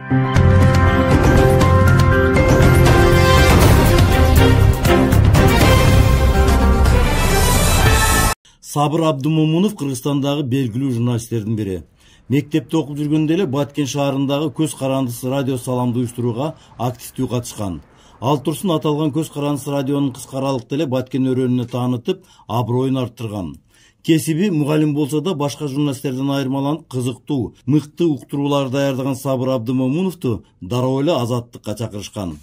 Сабыр Абдумомунов Кыргызстандагы белгилүү журналисттердин бири. Мектепте окуп жүргөндө эле Баткен шаарындагы Көз карандысы радио саламды уюштурууга активдүү катышкан. Ал турсун аталган Көз карандысы радионун кыска аралыкта эле Баткен өрөөнүнө таанытып, аброюн арттырган. Кесиби мугалим болсо да башка журналисттерден айырмаланып, кызыктуу, мыкты уктуруулар даярдаган Сабыр Абдумомуновду дароо эле азаттыкка чакырышкан.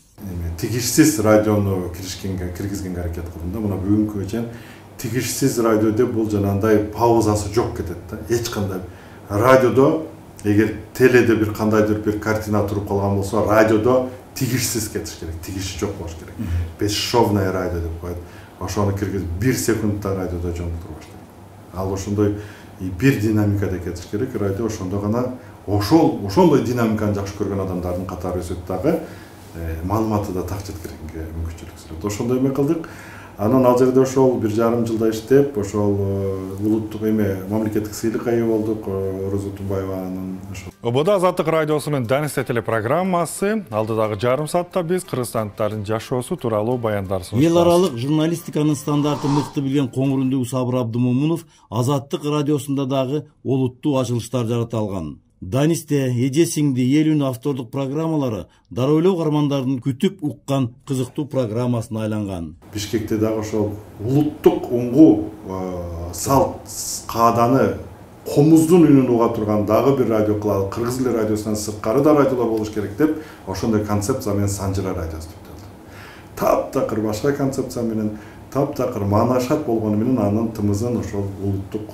Тигишсиз радиону киргизгенге аракет кылдым да. Мына бүгүнкү чейин тигишсиз радио деп бул жанагындай паузасы жок кетет да. Эч кандай радиодо эгер теледе бир кандайдыр бир картина туруп калган болсо, радиодо тигишсиз кетиш керек, тигиши жок болуш керек. Бесшовное радио деп коет. Ошону киргизип 1 секундта радиодо жоңдурбаш керек. Ал ошондой бир динамикада кетиш керек. Радио ошондо гана ошондой динамиканы жакшы көргөн адамдардын катары өсөт дагы, маалыматты да так жеткиргенге мүмкүнчүлүк сүрөт. Ошондой эме кылдык. Анан ал жерде ошол 1,5 жылда иштеп, ошол улуттук мамлекеттик сыйлыкка ээ болдук. Орозо Тумбаеванын ОБД Азаттык радиосунун Данисте телепрограммасы. Алдыдагы жарым саатта биз кыргызстандыктардын жашоосу тууралуу баяндар сунуштайбыз. Эл аралык журналистиканын стандартын мыкты билген коңур үндүү Сабыр Абдумомунов Азаттык радиосунда дагы олуттуу ачылыштар жарата алган. Данисте эже сиңди элүүн автордук программалары дароо эле угармандардын күтүп уккан кызыктуу программасына айланган. Бишкекте дагы ошол улуттук уңгу салт кааданы комуздун үнүн уга турган дагы бир радио кылалы. Кыргыз эле радиосунан сырткары да радиолор болуш керек деп ошондой концепция менен Санжыра радиосу түптөлдү. Таптакыр башка концепция менен, таптакыр маанашат болгону менен анын тымызын ошол улуттук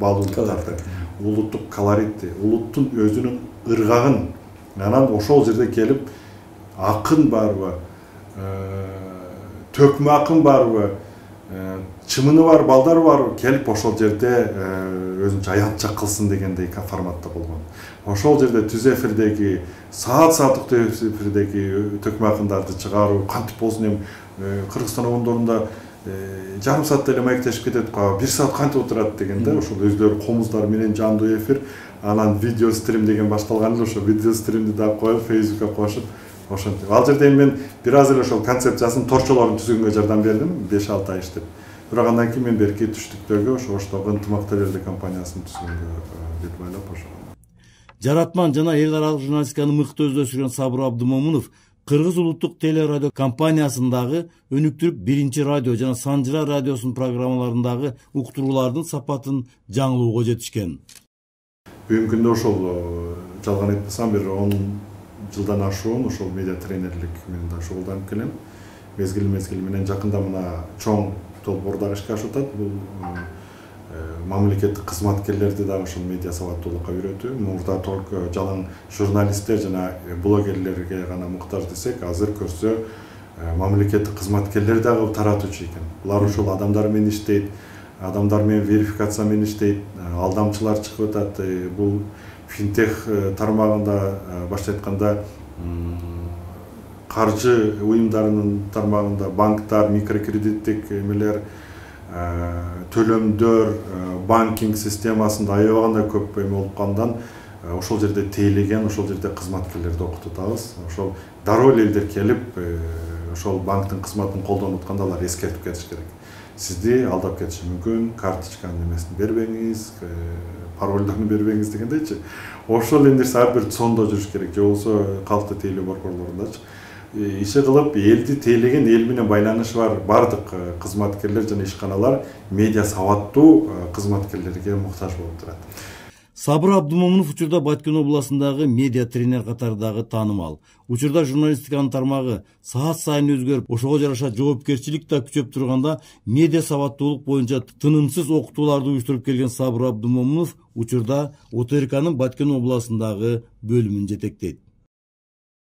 баалуулуктарды, улуттук колоритти, улуттун өзүнүн ыргагын, анан ошол жерде келип акын барбы, төкмө акын барбы, чымыны бар, балдар бар, келип ошол жерде өзүнчө аянтча кылсын дегендей форматта болгон. Ошол жерде түз эфирдеги, саат-сааттык түз эфирдеги төкмө акындарды чыгаруу кантип болсун, Кыргызстан обондорунда жарым саатта эле маектешип кетет, 1 саат кантип отурат дегенде, ошол өздөрү комуздар менен жандуу эфир, анан видео стрим деген башталган эле, ошо видео стримди да коюп, Facebookка кошуп, ошентип. Ал жерде мен бир аз эле ошол концепциясын, торчолорун түзгөнгө жардам бердим, 5-6 ай иштеп. Бирок андан кийин мен берки түштүктөгү ошо Оштогу ынтымак телевизия компаниясын түзгөнгө деп ойлоп ошо. Жаратман жана эл аралык журналистиканы мыкты өздөштүргөн Сабыр Абдумомунов Кыргыз улуттук телерадио компаниясындагы өнүктүрүп 1-радио жана Санжыра радиосунун программаларындагы уктуруулардын сапатын жаңылууга жетишкен. Бүгүнкү күндө ошол жалган айтпасам бир 10 жылдан ашуун ошол медиа тренерлик менен да шугулданып келем. Мезгил менен жакында мына чоң долбоор дагы ишке ашып атат. Бул мамлекеттик кызматкерлерди дагы ошол медиа сабаттуулукка үйрөтүү. Мурда только жалаң журналисттер жана блогерлерге гана муктаж десек, азыр көрсө мамлекеттик кызматкерлер дагы таратуучу экен. Булар ошол адамдар менен иштейт, адамдар менен верификация менен иштейт, алдамчылар чыгып атат. Бул финтех тармагында башка айтканда каржы уюмдарынын тармагында банктар, микрокредиттик эмелер, төлөмдөр, банкинг системасында аябагандай көп эме болуп калгандан ошол жерде тейлеген, ошол жерде кызматкерлерди окутабыз. Ошол дароо элдер келип, ошол банктын кызматын колдонуп атканда алар эскертип кетиш керек. Сизди алдап кетиши мүмкүн, карточканын эмесин бербеңиз, паролдорду бербеңиз дегендейчи. Ошол эндерсе ар бир сондо жүрүш керек, же болбосо калкты тейлөө борборлорундачы. Иши кылып, элди тейлеген, эл менен байланышы бар бардык кызматкерлер жана ишканалар медиа сабаттуу кызматкерлерге муктаж болуп турат. Сабыр Абдумомунов учурда Баткен областындагы медиа тренер катарындагы таанымал. Учурда журналистиканын тармагы саат сайын өзгөрүп, ошого жараша жоопкерчилик да күчөп турганда, медиа сабаттуулук боюнча тынымсыз окутууларды уюштуруп келген Сабыр Абдумомунов учурда ОТРКнын Баткен областындагы бөлүмүн жетектейт.